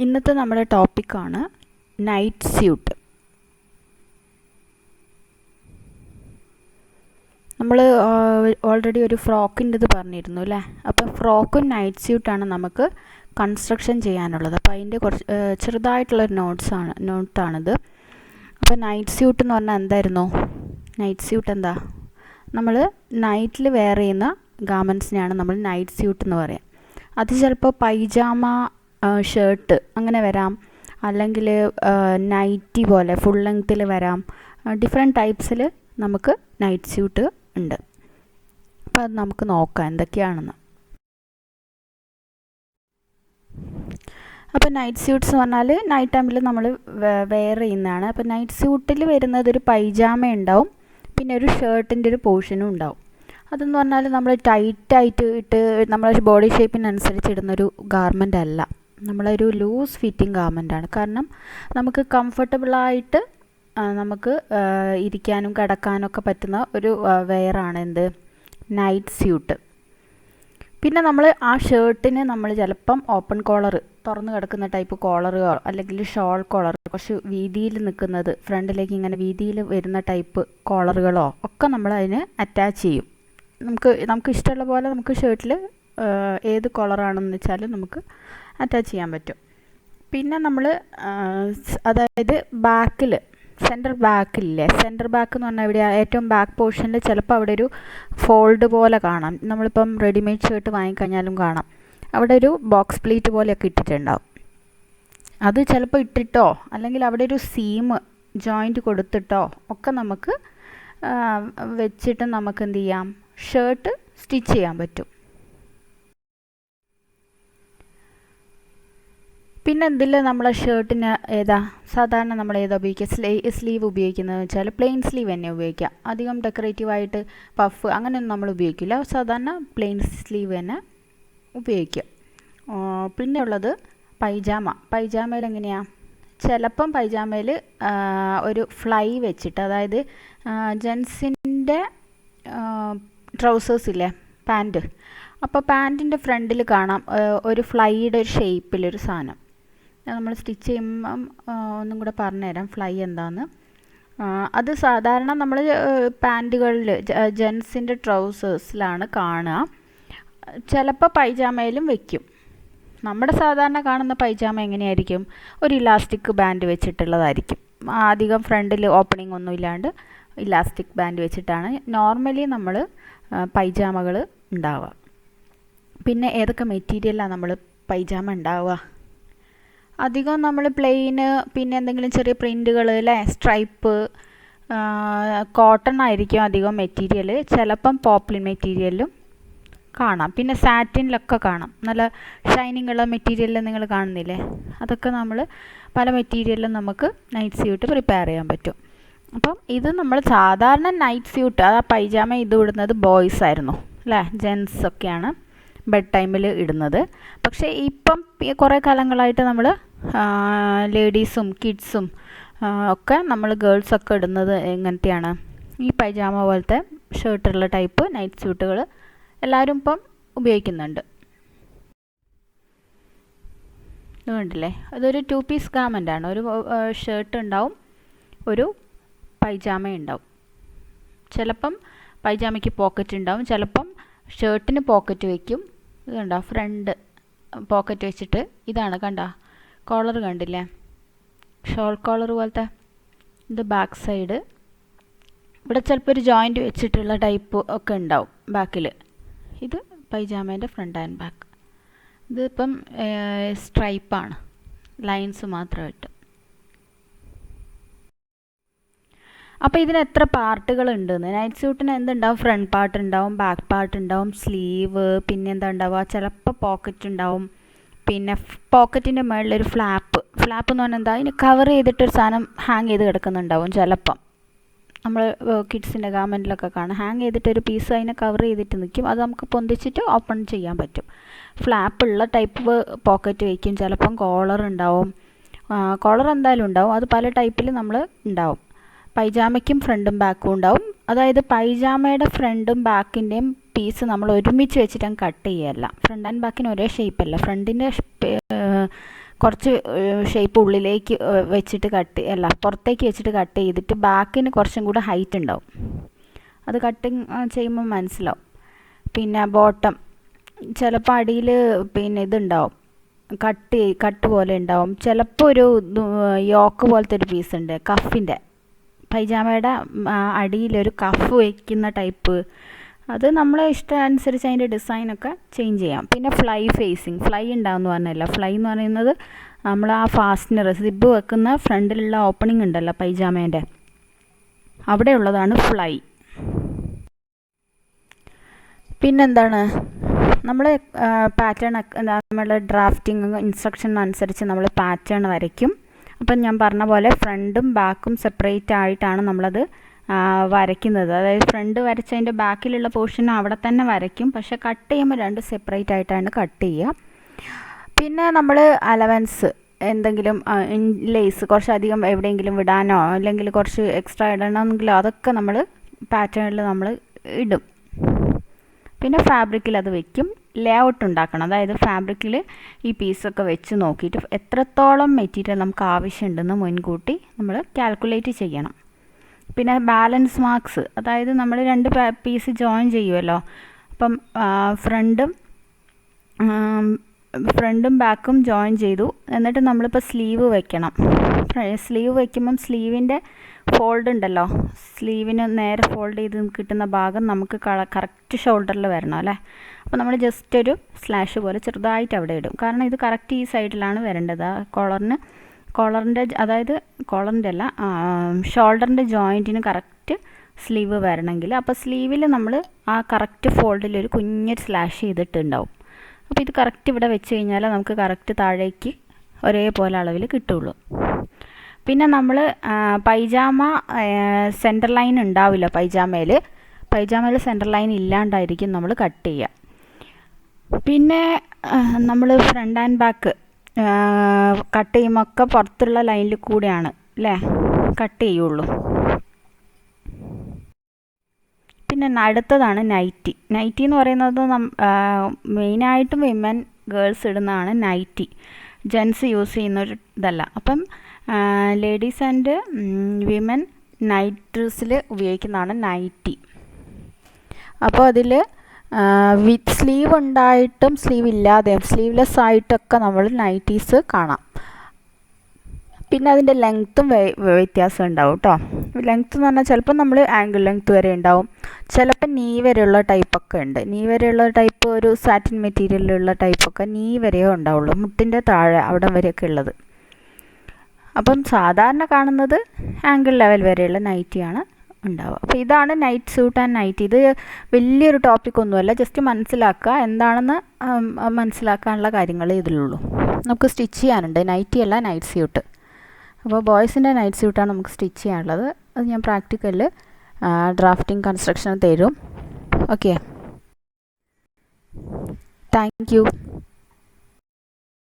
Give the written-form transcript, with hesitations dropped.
ഇന്നത്തെ നമ്മുടെ ടോപ്പിക്കാണ് നൈറ്റ് സ്യൂട്ട്. നമ്മൾ ഓൾറെഡി ഒരു ഫ്രോക്കിൻ്റെത് പറഞ്ഞിരുന്നു അല്ലേ. അപ്പോൾ ഫ്രോക്കും നൈറ്റ് സ്യൂട്ടാണ് നമുക്ക് കൺസ്ട്രക്ഷൻ ചെയ്യാനുള്ളത്. അപ്പോൾ അതിൻ്റെ കുറച്ച് ചെറുതായിട്ടുള്ളൊരു നോട്ടാണിത്. അപ്പോൾ നൈറ്റ് സ്യൂട്ട് എന്ന് പറഞ്ഞാൽ എന്തായിരുന്നു? നൈറ്റ് സ്യൂട്ട് എന്താ? നമ്മൾ നൈറ്റിൽ വെയർ ചെയ്യുന്ന ഗാർമെൻറ്റ്സിനെയാണ് നമ്മൾ നൈറ്റ് സ്യൂട്ട് എന്ന് പറയുക. അത് ചിലപ്പോൾ പൈജാമ, ഷർട്ട് അങ്ങനെ വരാം, അല്ലെങ്കിൽ നൈറ്റി പോലെ ഫുൾ ലെങ്ത്തിൽ വരാം. ഡിഫറെൻറ്റ് ടൈപ്സിൽ നമുക്ക് നൈറ്റ് സ്യൂട്ട് ഉണ്ട്. അപ്പോൾ അത് നമുക്ക് നോക്കാം എന്തൊക്കെയാണെന്ന്. അപ്പോൾ നൈറ്റ് സ്യൂട്ട്സ് എന്ന് പറഞ്ഞാൽ നൈറ്റ് ടൈമിൽ നമ്മൾ വെയർ ചെയ്യുന്നതാണ്. അപ്പോൾ നൈറ്റ് സ്യൂട്ടിൽ വരുന്നത് ഒരു പൈജാമ ഉണ്ടാവും, പിന്നെ ഒരു ഷർട്ടിൻ്റെ ഒരു പോർഷനും ഉണ്ടാവും. അതെന്ന് പറഞ്ഞാൽ നമ്മൾ ടൈറ്റായിട്ട് ഇട്ട് നമ്മളെ ബോഡി ഷേപ്പിനനുസരിച്ച് ഇടുന്നൊരു ഗാർമെൻ്റ് അല്ല, നമ്മളൊരു ലൂസ് ഫിറ്റിംഗ് ഗാർമെൻ്റാണ്. കാരണം നമുക്ക് കംഫർട്ടബിളായിട്ട് നമുക്ക് ഇരിക്കാനും കിടക്കാനൊക്കെ പറ്റുന്ന ഒരു വെയറാണ് എന്ത്, നൈറ്റ് സ്യൂട്ട്. പിന്നെ നമ്മൾ ആ ഷർട്ടിന് നമ്മൾ ചിലപ്പം ഓപ്പൺ കോളർ, തുറന്ന് കിടക്കുന്ന ടൈപ്പ് കോളറുകളോ അല്ലെങ്കിൽ ഷോൾ കോളർ, കുറച്ച് വീതിയിൽ നിൽക്കുന്നത്, ഫ്രണ്ടിലേക്ക് ഇങ്ങനെ വീതിയിൽ വരുന്ന ടൈപ്പ് കോളറുകളോ ഒക്കെ നമ്മൾ അതിന് അറ്റാച്ച് ചെയ്യും. നമുക്ക് ഇഷ്ടമുള്ള പോലെ നമുക്ക് ഷർട്ടിൽ ഏത് കോളറാണെന്ന് വെച്ചാൽ നമുക്ക് അറ്റാച്ച് ചെയ്യാൻ പറ്റും. പിന്നെ നമ്മൾ അതായത് ബാക്കിൽ സെൻറ്റർ ബാക്കില്ലേ, സെൻറ്റർ ബാക്ക് എന്ന് പറഞ്ഞാൽ ഇവിടെ ഏറ്റവും ബാക്ക് പോർഷനിൽ ചിലപ്പോൾ അവിടെ ഒരു ഫോൾഡ് പോലെ കാണാം. നമ്മളിപ്പം റെഡിമെയ്ഡ് ഷർട്ട് വാങ്ങിക്കഴിഞ്ഞാലും കാണാം അവിടെ ഒരു ബോക്സ് പ്ലീറ്റ് പോലെയൊക്കെ ഇട്ടിട്ടുണ്ടാവും. അത് ചിലപ്പോൾ ഇട്ടിട്ടോ അല്ലെങ്കിൽ അവിടെ ഒരു സീം ജോയിൻറ്റ് കൊടുത്തിട്ടോ ഒക്കെ നമുക്ക് വെച്ചിട്ട് നമുക്ക് എന്ത് ചെയ്യാം, ഷർട്ട് സ്റ്റിച്ച് ചെയ്യാൻ പറ്റും. പിന്നെ എന്തിൽ നമ്മളെ ഷർട്ടിന് സാധാരണ നമ്മൾ ഉപയോഗിക്കുക, സ്ലീവ് ഉപയോഗിക്കുന്നതെന്ന് വെച്ചാൽ പ്ലെയിൻ സ്ലീവ് തന്നെ ഉപയോഗിക്കുക. അധികം ഡെക്കറേറ്റീവായിട്ട് പഫ് അങ്ങനെയൊന്നും നമ്മൾ ഉപയോഗിക്കില്ല, സാധാരണ പ്ലെയിൻ സ്ലീവ് തന്നെ ഉപയോഗിക്കുക. പിന്നെ ഉള്ളത് പൈജാമയിൽ എങ്ങനെയാണ്, ചിലപ്പം പൈജാമയിൽ ഒരു ഫ്ലൈ വെച്ചിട്ട്, അതായത് ജെൻസിൻ്റെ ട്രൗസേഴ്സ് ഇല്ലേ, പാൻറ്റ്, അപ്പോൾ പാൻറ്റിൻ്റെ ഫ്രണ്ടിൽ കാണാം ഒരു ഫ്ലൈയുടെ ഒരു ഷേപ്പിലൊരു സാധനം. നമ്മൾ സ്റ്റിച്ച് ചെയ്യുമ്പം ഒന്നും കൂടെ പറഞ്ഞുതരാം ഫ്ലൈ എന്താണെന്ന്. അത് സാധാരണ നമ്മൾ പാൻറ്റുകളിൽ ജെൻസിൻ്റെ ട്രൗസേഴ്സിലാണ് കാണുക. ചിലപ്പോൾ പൈജാമയിലും വെക്കും. നമ്മുടെ സാധാരണ കാണുന്ന പൈജാമ എങ്ങനെയായിരിക്കും, ഒരു ഇലാസ്റ്റിക് ബാൻഡ് വെച്ചിട്ടുള്ളതായിരിക്കും. അധികം ഫ്രണ്ടിൽ ഓപ്പണിംഗ് ഒന്നും ഇല്ലാണ്ട് ഇലാസ്റ്റിക് ബാൻഡ് വെച്ചിട്ടാണ് നോർമലി നമ്മൾ പൈജാമകൾ ഉണ്ടാവുക. പിന്നെ ഏതൊക്കെ മെറ്റീരിയലാണ് നമ്മൾ പൈജാമ ഉണ്ടാവുക? അധികം നമ്മൾ പ്ലെയിന്, പിന്നെ എന്തെങ്കിലും ചെറിയ പ്രിൻറ്റുകൾ അല്ലേ, സ്ട്രൈപ്പ്, കോട്ടൺ ആയിരിക്കും അധികം മെറ്റീരിയൽ. ചിലപ്പം പോപ്ലിൻ മെറ്റീരിയലും കാണാം, പിന്നെ സാറ്റിനിലൊക്കെ കാണാം. നല്ല ഷൈനിങ് ഉള്ള മെറ്റീരിയൽ നിങ്ങൾ കാണുന്നില്ലേ, അതൊക്കെ നമ്മൾ പല മെറ്റീരിയലും നമുക്ക് നൈറ്റ് സ്യൂട്ട് പ്രിപ്പയർ ചെയ്യാൻ പറ്റും. അപ്പം ഇത് നമ്മൾ സാധാരണ നൈറ്റ് സ്യൂട്ട്, ആ പൈജാമ ഇത് ഇടുന്നത് ബോയ്സ് ആയിരുന്നു അല്ലേ, ജെൻസ് ഒക്കെയാണ് ബെഡ് ടൈമിൽ ഇടുന്നത്. പക്ഷേ ഇപ്പം കുറേ കാലങ്ങളായിട്ട് നമ്മൾ ലേഡീസും കിഡ്സും ഒക്കെ നമ്മൾ ഗേൾസൊക്കെ ഇടുന്നത് എങ്ങനത്തെയാണ്, ഈ പൈജാമ പോലത്തെ ഷർട്ടുള്ള ടൈപ്പ് നൈറ്റ് സ്യൂട്ടുകൾ എല്ലാവരും ഇപ്പം ഉപയോഗിക്കുന്നുണ്ട്. കണ്ടില്ലേ, അതൊരു 2 പീസ് ഗാർമെൻ്റാണ്. ഒരു ഷർട്ട് ഉണ്ടാവും, ഒരു പൈജാമ ഉണ്ടാവും. ചിലപ്പം പൈജാമയ്ക്ക് പോക്കറ്റ് ഉണ്ടാവും, ചിലപ്പം ഷർട്ടിന് പോക്കറ്റ് വയ്ക്കും. ഇത് കണ്ടോ, ഫ്രണ്ട് പോക്കറ്റ് വെച്ചിട്ട് ഇതാണ് കണ്ടോ, കോളർ കണ്ടില്ലേ, ഷോൾ കോളർ പോലത്തെ. ഇത് ബാക്ക് സൈഡ്, ഇവിടെ ചിലപ്പോൾ ഒരു ജോയിൻറ്റ് വെച്ചിട്ടുള്ള ടൈപ്പ് ഒക്കെ ഉണ്ടാവും ബാക്കിൽ. ഇത് പൈജാമേൻ്റെ ഫ്രണ്ട് ആൻഡ് ബാക്ക്. ഇതിപ്പം സ്ട്രൈപ്പാണ്, ലൈൻസ് മാത്രമായിട്ട്. അപ്പോൾ ഇതിന് എത്ര പാർട്ടുകൾ ഉണ്ടെന്ന്, നൈറ്റ് സ്യൂട്ടിന് എന്തുണ്ടാവും, ഫ്രണ്ട് പാർട്ട് ഉണ്ടാവും, ബാക്ക് പാർട്ട് ഉണ്ടാവും, സ്ലീവ്, പിന്നെ എന്താ ഉണ്ടാവുക, ചിലപ്പോൾ പോക്കറ്റ് ഉണ്ടാവും, പിന്നെ പോക്കറ്റിൻ്റെ മുകളിലൊരു ഫ്ലാപ്പ് എന്ന് പറഞ്ഞാൽ എന്താ, അതിന് കവർ ചെയ്തിട്ടൊരു സാധനം ഹാങ് ചെയ്ത് കിടക്കുന്നുണ്ടാവും. ചിലപ്പം നമ്മൾ കിഡ്സിൻ്റെ ഗാർമെൻറ്റിലൊക്കെ കാണാം, ഹാങ് ചെയ്തിട്ടൊരു പീസ് അതിനെ കവർ ചെയ്തിട്ട് നിൽക്കും. അത് നമുക്ക് പൊന്തിച്ചിട്ട് ഓപ്പൺ ചെയ്യാൻ പറ്റും. ഫ്ലാപ്പുള്ള ടൈപ്പ് പോക്കറ്റ് വയ്ക്കും. ചിലപ്പം കോളർ ഉണ്ടാവും, കോളർ എന്തായാലും ഉണ്ടാവും, അത് പല ടൈപ്പിൽ നമ്മൾ ഉണ്ടാവും. പൈജാമയ്ക്കും ഫ്രണ്ടും ബാക്കും ഉണ്ടാവും. അതായത് പൈജാമയുടെ ഫ്രണ്ടും ബാക്കിൻ്റെയും പീസ് നമ്മൾ ഒരുമിച്ച് വെച്ചിട്ട് കട്ട് ചെയ്യല്ല. ഫ്രണ്ട് ആൻഡ് ബാക്കിന് ഒരേ ഷേപ്പല്ല. ഫ്രണ്ടിൻ്റെ കുറച്ച് ഷേപ്പ് ഉള്ളിലേക്ക് വെച്ചിട്ട് പുറത്തേക്ക് വെച്ചിട്ട് കട്ട് ചെയ്തിട്ട് ബാക്കിന് കുറച്ചും കൂടെ ഹൈറ്റ് ഉണ്ടാവും. അത് കട്ടിങ് ചെയ്യുമ്പോൾ മനസ്സിലാവും. പിന്നെ ബോട്ടം ചിലപ്പോൾ അടിയിൽ പിന്നെ ഇതുണ്ടാവും, കട്ട് പോലെ ഉണ്ടാവും. ചിലപ്പോൾ ഒരു യോക്ക് പോലത്തെ ഒരു പീസ് ഉണ്ട്, കഫിൻ്റെ, പൈജാമയുടെ അടിയിലൊരു കഫ് വയ്ക്കുന്ന ടൈപ്പ്. അത് നമ്മളെ ഇഷ്ടം അനുസരിച്ച് അതിൻ്റെ ഡിസൈനൊക്കെ ചേഞ്ച് ചെയ്യാം. പിന്നെ ഫ്ലൈ ഫേസിങ്, ഫ്ലൈ ഉണ്ടാവുമെന്ന് പറഞ്ഞില്ല. ഫ്ലൈ എന്ന് പറയുന്നത് നമ്മൾ ആ ഫാസ്റ്റനർ സിബ് വെക്കുന്ന ഫ്രണ്ടിലുള്ള ഓപ്പണിംഗ് ഉണ്ടല്ലോ പൈജാമേൻ്റെ, അവിടെയുള്ളതാണ് ഫ്ലൈ. പിന്നെന്താണ്, നമ്മൾ പാറ്റേൺ നമ്മൾ ഡ്രാഫ്റ്റിംഗ് ഇൻസ്ട്രക്ഷൻ അനുസരിച്ച് നമ്മൾ പാറ്റേൺ വരയ്ക്കും. അപ്പം ഞാൻ പറഞ്ഞ പോലെ ഫ്രണ്ടും ബാക്കും സെപ്പറേറ്റ് ആയിട്ടാണ് നമ്മളത് വരയ്ക്കുന്നത്. അതായത് ഫ്രണ്ട് വരച്ചതിൻ്റെ ബാക്കിലുള്ള പോർഷൻ അവിടെ തന്നെ വരയ്ക്കും, പക്ഷെ കട്ട് ചെയ്യുമ്പോൾ രണ്ട് സെപ്പറേറ്റ് ആയിട്ടാണ് കട്ട് ചെയ്യുക. പിന്നെ നമ്മൾ അലവൻസ് എന്തെങ്കിലും ലേസ് കുറച്ചധികം എവിടെയെങ്കിലും വിടാനോ അല്ലെങ്കിൽ കുറച്ച് എക്സ്ട്രാ ഇടണമെങ്കിലോ അതൊക്കെ നമ്മൾ പാറ്റേണിൽ നമ്മൾ ഇടും. പിന്നെ ഫാബ്രിക്കിൽ അത് വെക്കും. ലേഔട്ട് ഉണ്ടാക്കണം, അതായത് ഫാബ്രിക്കിൽ ഈ പീസൊക്കെ വെച്ച് നോക്കിയിട്ട് എത്രത്തോളം മെറ്റീരിയൽ നമുക്ക് ആവശ്യമുണ്ടെന്ന് മുൻകൂട്ടി നമ്മൾ കാൽക്കുലേറ്റ് ചെയ്യണം. പിന്നെ ബാലൻസ് മാർക്സ്, അതായത് നമ്മൾ രണ്ട് പീസ് ജോയിൻ ചെയ്യുമല്ലോ, അപ്പം ഫ്രണ്ടും ബാക്കും ജോയിൻ ചെയ്തു. എന്നിട്ട് നമ്മളിപ്പോൾ സ്ലീവ് വെക്കണം. സ്ലീവ് വയ്ക്കുമ്പം സ്ലീവിൻ്റെ ഫോൾഡ് ഉണ്ടല്ലോ, സ്ലീവിന് നേരെ ഫോൾഡ് ചെയ്ത് കിട്ടുന്ന ഭാഗം നമുക്ക് കറക്റ്റ് ഷോൾഡറിൽ വരണം അല്ലേ. അപ്പോൾ നമ്മൾ ജസ്റ്റ് ഒരു സ്ലാഷ് പോലെ ചെറുതായിട്ട് അവിടെ ഇടും, കാരണം ഇത് കറക്റ്റ് ഈ സൈഡിലാണ് വരേണ്ടത്. കോളറിൻ്റെ അതായത് കോളറിൻ്റെ അല്ല, ഷോൾഡറിൻ്റെ ജോയിൻറ്റിന് കറക്റ്റ് സ്ലീവ് വരണമെങ്കിൽ അപ്പോൾ സ്ലീവിൽ നമ്മൾ ആ കറക്റ്റ് ഫോൾഡിൽ ഒരു കുഞ്ഞൊരു സ്ലാഷ് ചെയ്തിട്ടുണ്ടാവും. അപ്പോൾ ഇത് കറക്റ്റ് ഇവിടെ വെച്ച് കഴിഞ്ഞാൽ നമുക്ക് കറക്റ്റ് താഴേക്ക് ഒരേപോലെ അളവിൽ കിട്ടുള്ളൂ. പിന്നെ നമ്മൾ പൈജാമ സെൻറ്റർ ലൈൻ ഉണ്ടാവില്ല പൈജാമയിൽ സെൻറ്റർ ലൈൻ ഇല്ലാണ്ടായിരിക്കും നമ്മൾ കട്ട് ചെയ്യുക. പിന്നെ നമ്മൾ ഫ്രണ്ട് ആൻഡ് ബാക്ക് കട്ട് ചെയ്യുമ്പോൾ ഒക്കെ പുറത്തുള്ള ലൈനിൽ കൂടെയാണ് അല്ലേ കട്ട് ചെയ്യുള്ളൂ. പിന്നെ അടുത്തതാണ് നൈറ്റി. നൈറ്റി എന്ന് പറയുന്നത് മെയിനായിട്ടും ഗേൾസ് ഇടുന്നതാണ് നൈറ്റി. ജെൻസ് യൂസ് ചെയ്യുന്നൊരു ഇതല്ല. അപ്പം ലേഡീസ് ആൻഡ് വിമൻ നൈറ്റ് ഡ്രസ്സിൽ ഉപയോഗിക്കുന്നതാണ് നൈറ്റി. അപ്പോൾ അതിൽ വിത്ത് സ്ലീവ് ഉണ്ടായിട്ടും സ്ലീവ് ഇല്ലാതെയും സ്ലീവ്ലെസ് ആയിട്ടൊക്കെ നമ്മൾ നൈറ്റീസ് കാണാം. പിന്നെ അതിൻ്റെ ലെങ്ത്തും വ്യത്യാസം ഉണ്ടാവും കേട്ടോ. ലെങ്ത്ത് എന്ന് പറഞ്ഞാൽ ചിലപ്പോൾ നമ്മൾ ആങ്കിൾ ലെങ്ത്ത് വരെ ഉണ്ടാവും, ചിലപ്പോൾ നീ വരെയുള്ള ടൈപ്പൊക്കെ ഉണ്ട്. നീ വരെയുള്ള ടൈപ്പ് ഒരു സാറ്റിൻ മെറ്റീരിയലിലുള്ള ടൈപ്പൊക്കെ നീ വരെയോ ഉണ്ടാവുള്ളൂ, മുട്ടിൻ്റെ താഴെ അവിടെ വരെയൊക്കെ ഉള്ളത്. അപ്പം സാധാരണ കാണുന്നത് ആങ്കിൾ ലെവൽ വരെയുള്ള നൈറ്റിയാണ് ഉണ്ടാവുക. അപ്പോൾ ഇതാണ് നൈറ്റ് സ്യൂട്ട് ആൻഡ് നൈറ്റി. ഇത് വലിയൊരു ടോപ്പിക്കൊന്നുമല്ല, ജസ്റ്റ് മനസ്സിലാക്കുക, എന്താണെന്ന് മനസ്സിലാക്കാനുള്ള കാര്യങ്ങളേ ഇതിലുള്ളൂ. നമുക്ക് സ്റ്റിച്ച് ചെയ്യാനുണ്ട്, നൈറ്റി അല്ല നൈറ്റ് സ്യൂട്ട്. അപ്പോൾ ബോയ്സിൻ്റെ നൈറ്റ് സ്യൂട്ടാണ് നമുക്ക് സ്റ്റിച്ച് ചെയ്യാനുള്ളത്. അത് ഞാൻ പ്രാക്ടിക്കലിൽ ഡ്രാഫ്റ്റിംഗ് കൺസ്ട്രക്ഷൻ തരും. Okay, thank you.